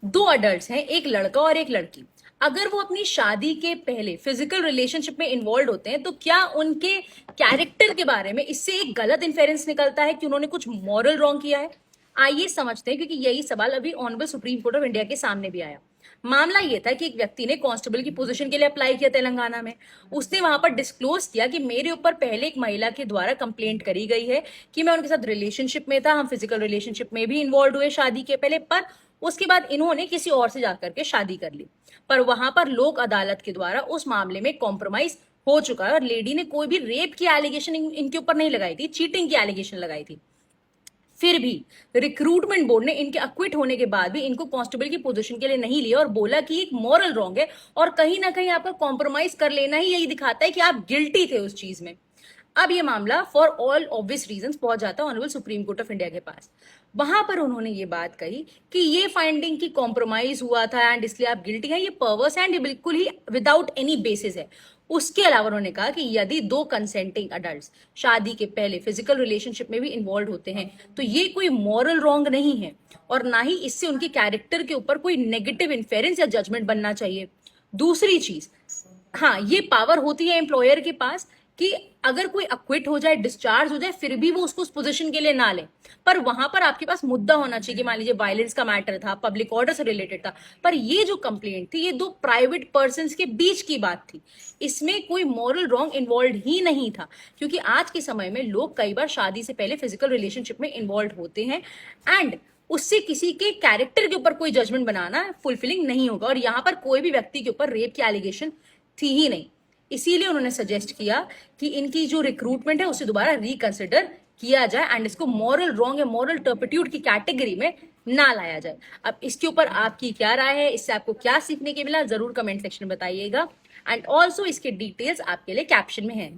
दो अडल्ट हैं, एक लड़का और एक लड़की। अगर वो अपनी शादी के पहले फिजिकल रिलेशनशिप में इन्वॉल्व होते हैं तो क्या उनके कैरेक्टर के बारे में इससे एक गलत इन्फेरेंस निकलता है कि उन्होंने कुछ मॉरल रॉन्ग किया है? आइए समझते हैं, क्योंकि यही सवाल अभी honourable supreme court of India के सामने भी आया। मामला यह था कि एक व्यक्ति ने कांस्टेबल की पोजीशन के लिए अप्लाई किया तेलंगाना में। उसने वहां पर डिस्क्लोज किया कि मेरे ऊपर पहले एक महिला के द्वारा कंप्लेंट करी गई है कि मैं उनके साथ रिलेशनशिप में था, हम फिजिकल रिलेशनशिप में भी इन्वॉल्व हुए शादी के पहले, पर उसके बाद इन्होंने किसी और से जाकर के शादी कर ली। पर वहां पर लोक अदालत के द्वारा उस मामले में कॉम्प्रोमाइज हो चुका है और लेडी ने कोई भी रेप की एलिगेशन इनके ऊपर नहीं लगाई थी, चीटिंग की एलिगेशन लगाई थी। फिर भी रिक्रूटमेंट बोर्ड ने इनके अक्विट होने के बाद भी इनको कांस्टेबल की पोजीशन के लिए नहीं लिया और बोला कि एक मॉरल रॉन्ग है और कहीं ना कहीं आपका कॉम्प्रोमाइज कर लेना ही यही दिखाता है कि आप गिल्टी थे उस चीज में। अब ये मामला फॉर ऑल ऑब्वियस रीजंस पहुंच जाता है honourable supreme court of India के पास। वहां पर उन्होंने ये बात कही कि ये फाइंडिंग की कॉम्प्रोमाइज हुआ था एंड इसलिए आप गिल्टी हैं, ये पर्वर्स एंड ये बिल्कुल ही विदाउट एनी बेसिस है। उसके अलावा उन्होंने कहा कि यदि दो कंसेंटिंग अडल्ट शादी के पहले फिजिकल रिलेशनशिप में भी इन्वॉल्व होते हैं तो ये कोई मॉरल रॉन्ग नहीं है और ना ही इससे उनके कैरेक्टर के ऊपर कोई नेगेटिव इन्फेरेंस या जजमेंट बनना चाहिए। दूसरी चीज, हाँ, ये पावर होती है एम्प्लॉयर के पास कि अगर कोई अक्विट हो जाए, डिस्चार्ज हो जाए, फिर भी वो उसको उस पोजीशन के लिए ना ले। पर वहां पर आपके पास मुद्दा होना चाहिए कि मान लीजिए वायलेंस का मैटर था, पब्लिक ऑर्डर से रिलेटेड था। पर ये जो कंप्लेंट थी ये दो प्राइवेट पर्संस के बीच की बात थी, इसमें कोई मॉरल रॉन्ग इन्वॉल्व ही नहीं था। क्योंकि आज के समय में लोग कई बार शादी से पहले फिजिकल रिलेशनशिप में इन्वॉल्व होते हैं एंड उससे किसी के कैरेक्टर के ऊपर कोई जजमेंट बनाना फुलफिलिंग नहीं होगा। और यहाँ पर कोई भी व्यक्ति के ऊपर रेप की एलिगेशन थी ही नहीं। इसीलिए उन्होंने सजेस्ट किया कि इनकी जो रिक्रूटमेंट है उसे दोबारा रिकंसिडर किया जाए एंड इसको मॉरल रॉन्ग या मॉरल टर्पिट्यूड की कैटेगरी में ना लाया जाए। अब इसके ऊपर आपकी क्या राय है, इससे आपको क्या सीखने के मिला, जरूर कमेंट सेक्शन में बताइएगा। एंड ऑल्सो इसके डिटेल्स आपके लिए कैप्शन में है।